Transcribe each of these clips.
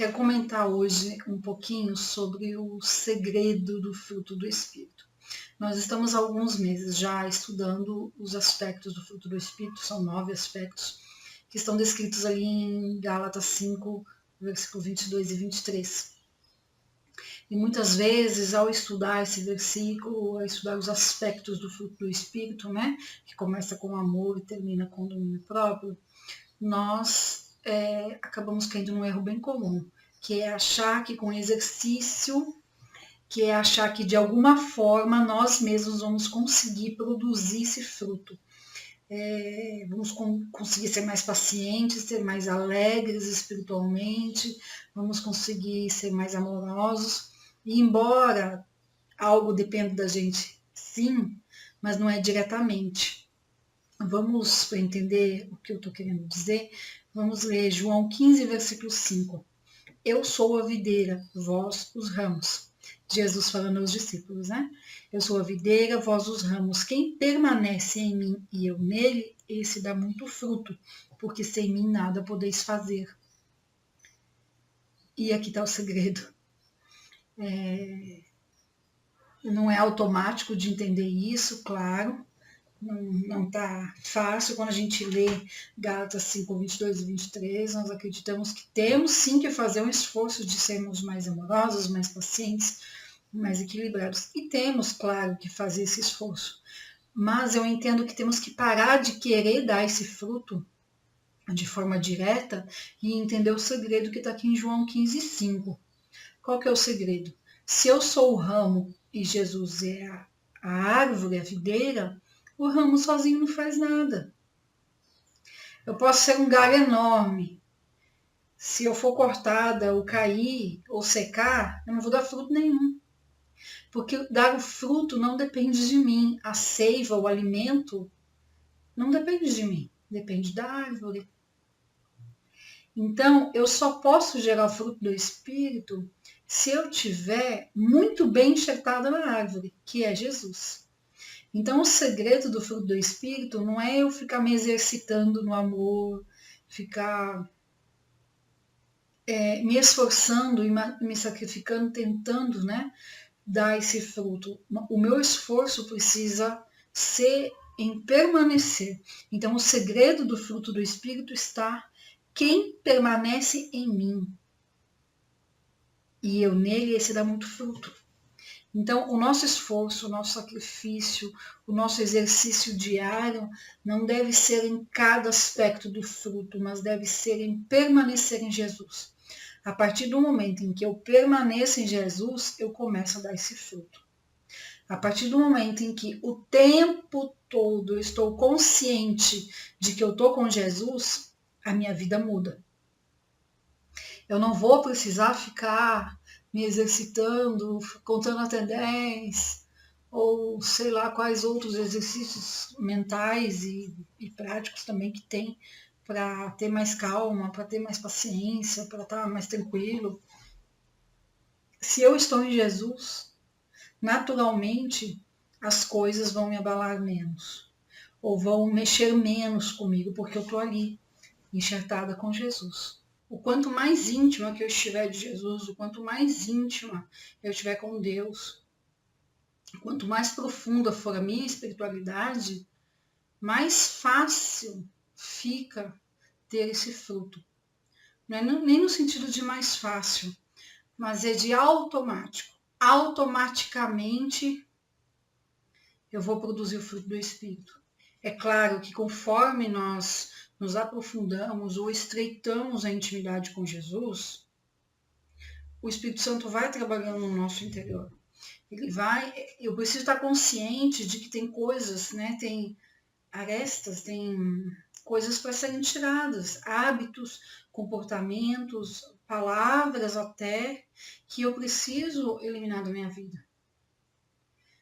quero comentar hoje um pouquinho sobre o segredo do fruto do Espírito. Nós estamos há alguns meses já estudando os aspectos do fruto do Espírito, são 9 aspectos, que estão descritos ali em Gálatas 5, versículo 22 e 23. E muitas vezes, ao estudar esse versículo, ao estudar os aspectos do fruto do Espírito, né, que começa com amor e termina com domínio próprio, nós acabamos caindo num erro bem comum, que é achar que com exercício, que é achar que de alguma forma nós mesmos vamos conseguir produzir esse fruto. Vamos conseguir ser mais pacientes, ser mais alegres espiritualmente, vamos conseguir ser mais amorosos. E embora algo dependa da gente, sim, mas não é diretamente. Vamos, para entender o que eu estou querendo dizer, vamos ler João 15, versículo 5. Eu sou a videira, vós os ramos. Jesus falando aos discípulos, né? Eu sou a videira, vós os ramos. Quem permanece em mim e eu nele, esse dá muito fruto, porque sem mim nada podeis fazer. E aqui está o segredo. Não é automático de entender isso, claro. Não está fácil. Quando a gente lê Gálatas 5, 22 e 23, nós acreditamos que temos sim que fazer um esforço de sermos mais amorosos, mais pacientes, mais equilibrados. E temos, claro, que fazer esse esforço. Mas eu entendo que temos que parar de querer dar esse fruto de forma direta e entender o segredo que está aqui em João 15, 5. Qual que é o segredo? Se eu sou o ramo e Jesus é a árvore, a videira, o ramo sozinho não faz nada. Eu posso ser um galho enorme. Se eu for cortada, ou cair, ou secar, eu não vou dar fruto nenhum. Porque dar o fruto não depende de mim. A seiva, o alimento, não depende de mim. Depende da árvore. Então, eu só posso gerar o fruto do Espírito se eu tiver muito bem enxertada na árvore, que é Jesus. Então, o segredo do fruto do Espírito não é eu ficar me exercitando no amor, ficar me esforçando e me sacrificando, tentando, né, dar esse fruto. O meu esforço precisa ser em permanecer. Então, o segredo do fruto do Espírito está quem permanece em mim. E eu nele, esse dá muito fruto. Então, o nosso esforço, o nosso sacrifício, o nosso exercício diário não deve ser em cada aspecto do fruto, mas deve ser em permanecer em Jesus. A partir do momento em que eu permaneço em Jesus, eu começo a dar esse fruto. A partir do momento em que o tempo todo eu estou consciente de que eu estou com Jesus, a minha vida muda. Eu não vou precisar ficar me exercitando, contando até 10, ou sei lá quais outros exercícios mentais e práticos também que tem para ter mais calma, para ter mais paciência, para estar mais tranquilo. Se eu estou em Jesus, naturalmente as coisas vão me abalar menos, ou vão mexer menos comigo, porque eu estou ali, enxertada com Jesus. O quanto mais íntima que eu estiver de Jesus, o quanto mais íntima eu estiver com Deus, quanto mais profunda for a minha espiritualidade, mais fácil fica ter esse fruto. Não é nem no sentido de mais fácil, mas é de automático. Automaticamente eu vou produzir o fruto do Espírito. É claro que conforme nós nos aprofundamos ou estreitamos a intimidade com Jesus, o Espírito Santo vai trabalhando no nosso interior. Eu preciso estar consciente de que tem coisas, né? Tem arestas, tem coisas para serem tiradas, hábitos, comportamentos, palavras até, que eu preciso eliminar da minha vida.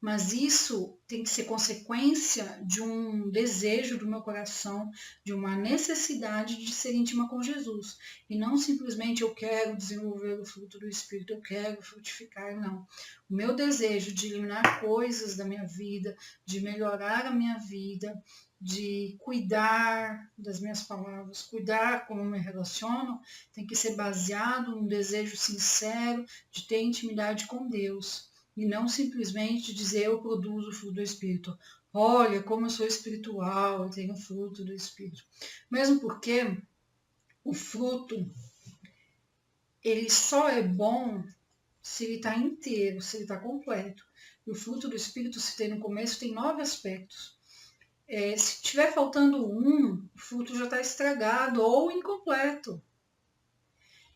Mas isso tem que ser consequência de um desejo do meu coração, de uma necessidade de ser íntima com Jesus. E não simplesmente eu quero desenvolver o fruto do Espírito, eu quero frutificar, não. O meu desejo de eliminar coisas da minha vida, de melhorar a minha vida, de cuidar das minhas palavras, cuidar como eu me relaciono, tem que ser baseado num desejo sincero de ter intimidade com Deus. E não simplesmente dizer eu produzo o fruto do Espírito. Olha como eu sou espiritual, eu tenho fruto do Espírito. Mesmo porque o fruto, ele só é bom se ele está inteiro, se ele está completo. E o fruto do Espírito, se tem no começo, tem 9 aspectos. Se tiver faltando um, o fruto já está estragado ou incompleto.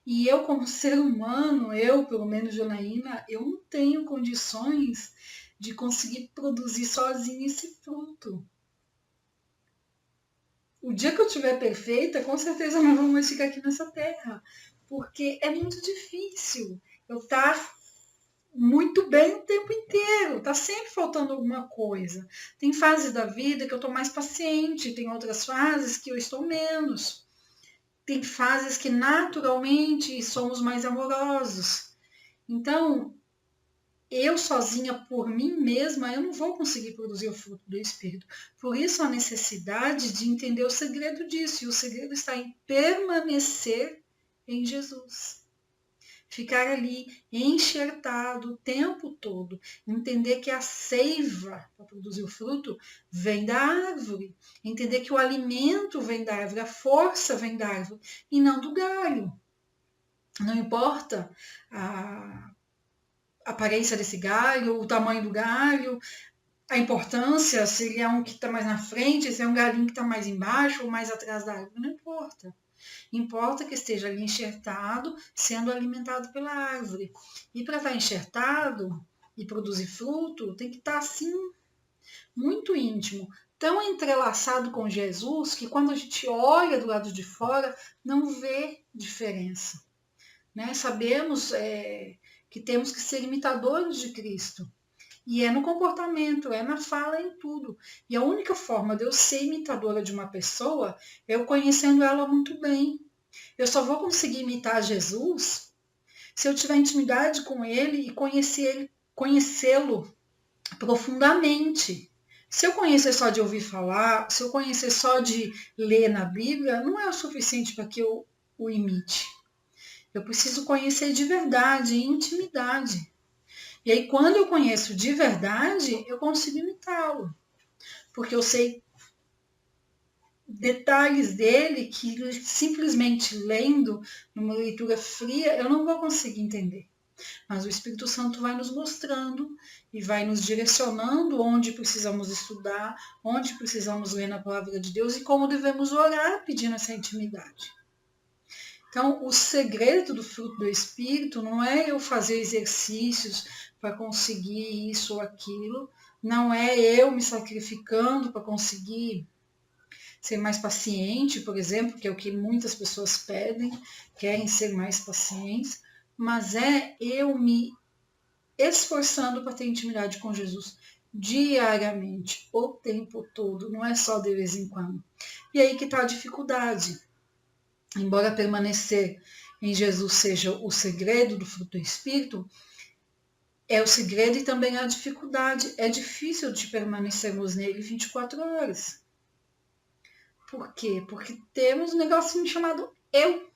E eu, como ser humano, eu, pelo menos Janaína, eu não tenho condições de conseguir produzir sozinha esse fruto. O dia que eu estiver perfeita, com certeza não vou mais ficar aqui nessa terra, porque é muito difícil eu estar muito bem o tempo inteiro, tá sempre faltando alguma coisa. Tem fases da vida que eu estou mais paciente, tem outras fases que eu estou menos. Tem fases que naturalmente somos mais amorosos. Então, eu sozinha por mim mesma, eu não vou conseguir produzir o fruto do Espírito. Por isso a necessidade de entender o segredo disso. E o segredo está em permanecer em Jesus. Ficar ali enxertado o tempo todo. Entender que a seiva para produzir o fruto vem da árvore. Entender que o alimento vem da árvore, a força vem da árvore e não do galho. Não importa a aparência desse galho, o tamanho do galho, a importância, se ele é um que está mais na frente, se é um galinho que está mais embaixo ou mais atrás da árvore, não importa. Importa que esteja ali enxertado, sendo alimentado pela árvore. E para estar enxertado e produzir fruto, tem que estar assim, muito íntimo, tão entrelaçado com Jesus, que quando a gente olha do lado de fora, não vê diferença. Né? Sabemos que temos que ser imitadores de Cristo. E é no comportamento, é na fala, em tudo. E a única forma de eu ser imitadora de uma pessoa é eu conhecendo ela muito bem. Eu só vou conseguir imitar Jesus se eu tiver intimidade com ele e conhecê-lo profundamente. Se eu conhecer só de ouvir falar, se eu conhecer só de ler na Bíblia, não é o suficiente para que eu o imite. Eu preciso conhecer de verdade, intimidade. E aí, quando eu conheço de verdade, eu consigo imitá-lo. Porque eu sei detalhes dele que simplesmente lendo, numa leitura fria, eu não vou conseguir entender. Mas o Espírito Santo vai nos mostrando e vai nos direcionando onde precisamos estudar, onde precisamos ler na palavra de Deus e como devemos orar pedindo essa intimidade. Então, o segredo do fruto do Espírito não é eu fazer exercícios para conseguir isso ou aquilo, não é eu me sacrificando para conseguir ser mais paciente, por exemplo, que é o que muitas pessoas pedem, querem ser mais pacientes, mas é eu me esforçando para ter intimidade com Jesus diariamente, o tempo todo, não é só de vez em quando. E aí que está a dificuldade. Embora permanecer em Jesus seja o segredo do fruto do Espírito, é o segredo e também a dificuldade. É difícil de permanecermos nele 24 horas. Por quê? Porque temos um negocinho chamado eu,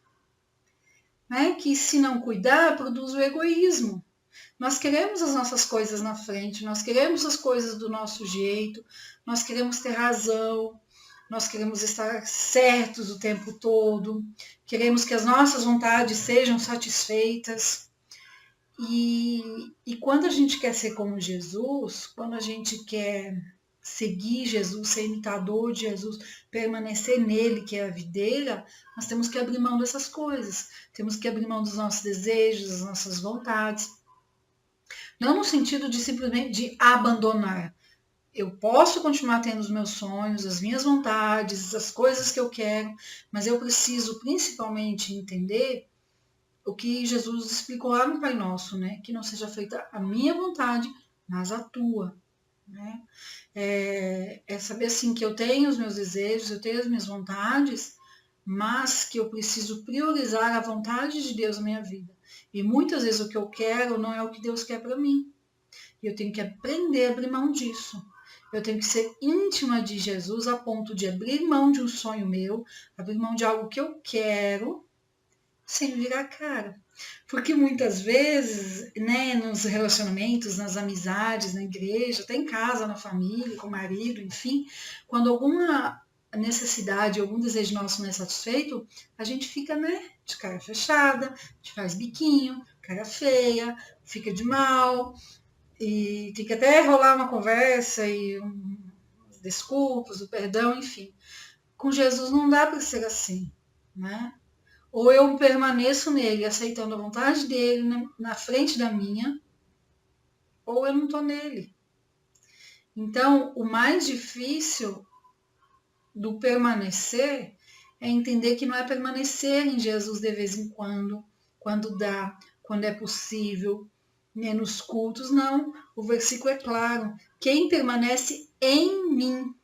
né? Que se não cuidar, produz o egoísmo. Nós queremos as nossas coisas na frente, nós queremos as coisas do nosso jeito, nós queremos ter razão, nós queremos estar certos o tempo todo, queremos que as nossas vontades sejam satisfeitas. E quando a gente quer ser como Jesus, quando a gente quer seguir Jesus, ser imitador de Jesus, permanecer nele, que é a videira, nós temos que abrir mão dessas coisas. Temos que abrir mão dos nossos desejos, das nossas vontades. Não no sentido de simplesmente de abandonar. Eu posso continuar tendo os meus sonhos, as minhas vontades, as coisas que eu quero, mas eu preciso principalmente entender o que Jesus explicou lá no Pai Nosso, né? Que não seja feita a minha vontade, mas a tua. né? É saber assim que eu tenho os meus desejos, eu tenho as minhas vontades, mas que eu preciso priorizar a vontade de Deus na minha vida. E muitas vezes o que eu quero não é o que Deus quer para mim. E eu tenho que aprender a abrir mão disso. Eu tenho que ser íntima de Jesus a ponto de abrir mão de um sonho meu, abrir mão de algo que eu quero, sem virar a cara. Porque muitas vezes, né, nos relacionamentos, nas amizades, na igreja, até em casa, na família, com o marido, enfim, quando alguma necessidade, algum desejo nosso não é satisfeito, a gente fica, né, de cara fechada, a gente faz biquinho, cara feia, fica de mal, e tem que até rolar uma conversa e desculpas, o perdão, enfim. Com Jesus não dá para ser assim, né? Ou eu permaneço nele, aceitando a vontade dele na frente da minha, ou eu não estou nele. Então, o mais difícil do permanecer é entender que não é permanecer em Jesus de vez em quando dá, quando é possível, né, nos cultos, não. O versículo é claro. Quem permanece em mim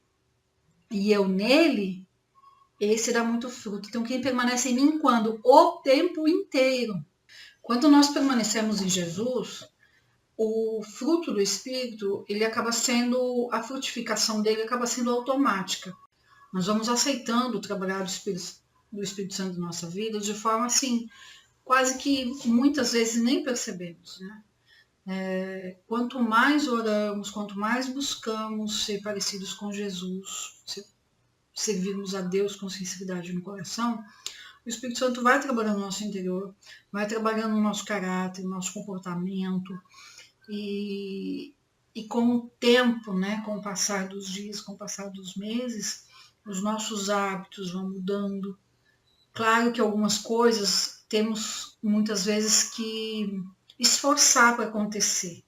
e eu nele, esse dá muito fruto. Então, quem permanece em mim quando? O tempo inteiro. Quando nós permanecemos em Jesus, o fruto do Espírito, ele acaba sendo, a frutificação dele acaba sendo automática. Nós vamos aceitando o trabalhar do Espírito Santo na nossa vida de forma assim, quase que muitas vezes nem percebemos, né? Quanto mais oramos, quanto mais buscamos ser parecidos com Jesus, servirmos a Deus com sinceridade no coração, o Espírito Santo vai trabalhando no nosso interior, vai trabalhando no nosso caráter, no nosso comportamento, e com o tempo, né, com o passar dos dias, com o passar dos meses, os nossos hábitos vão mudando. Claro que algumas coisas temos muitas vezes que esforçar para acontecer.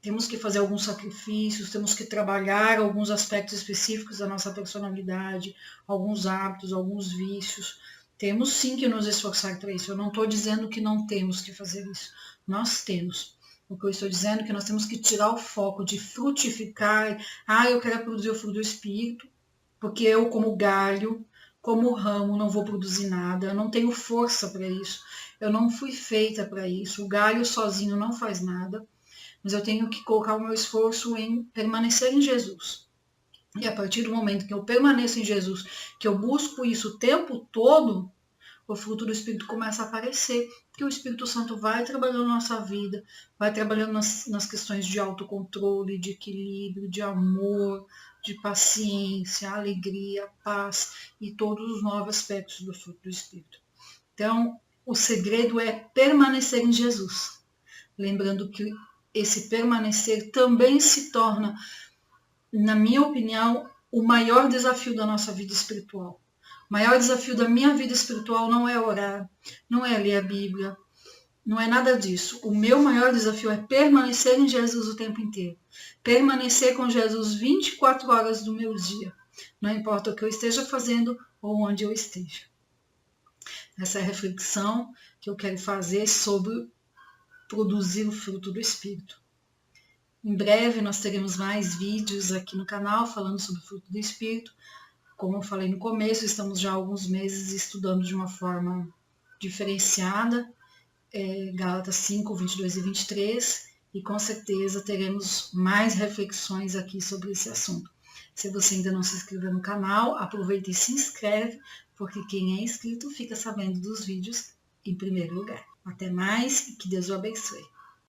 Temos que fazer alguns sacrifícios, temos que trabalhar alguns aspectos específicos da nossa personalidade, alguns hábitos, alguns vícios. Temos sim que nos esforçar para isso. Eu não estou dizendo que não temos que fazer isso. Nós temos. O que eu estou dizendo é que nós temos que tirar o foco de frutificar. Eu quero produzir o fruto do Espírito, porque eu, como galho, como ramo, não vou produzir nada. Eu não tenho força para isso. Eu não fui feita para isso. O galho sozinho não faz nada. Mas eu tenho que colocar o meu esforço em permanecer em Jesus. E a partir do momento que eu permaneço em Jesus, que eu busco isso o tempo todo, o fruto do Espírito começa a aparecer, que o Espírito Santo vai trabalhando na nossa vida, vai trabalhando nas questões de autocontrole, de equilíbrio, de amor, de paciência, alegria, paz e todos os novos aspectos do fruto do Espírito. Então, o segredo é permanecer em Jesus. Lembrando que esse permanecer também se torna, na minha opinião, o maior desafio da nossa vida espiritual. O maior desafio da minha vida espiritual não é orar, não é ler a Bíblia, não é nada disso. O meu maior desafio é permanecer em Jesus o tempo inteiro. Permanecer com Jesus 24 horas do meu dia. Não importa o que eu esteja fazendo ou onde eu esteja. Essa é a reflexão que eu quero fazer sobre produzir o fruto do Espírito. Em breve nós teremos mais vídeos aqui no canal falando sobre o fruto do Espírito. Como eu falei no começo, estamos já há alguns meses estudando de uma forma diferenciada, Gálatas 5, 22 e 23, e com certeza teremos mais reflexões aqui sobre esse assunto. Se você ainda não se inscreveu no canal, aproveita e se inscreve, porque quem é inscrito fica sabendo dos vídeos em primeiro lugar. Até mais e que Deus o abençoe.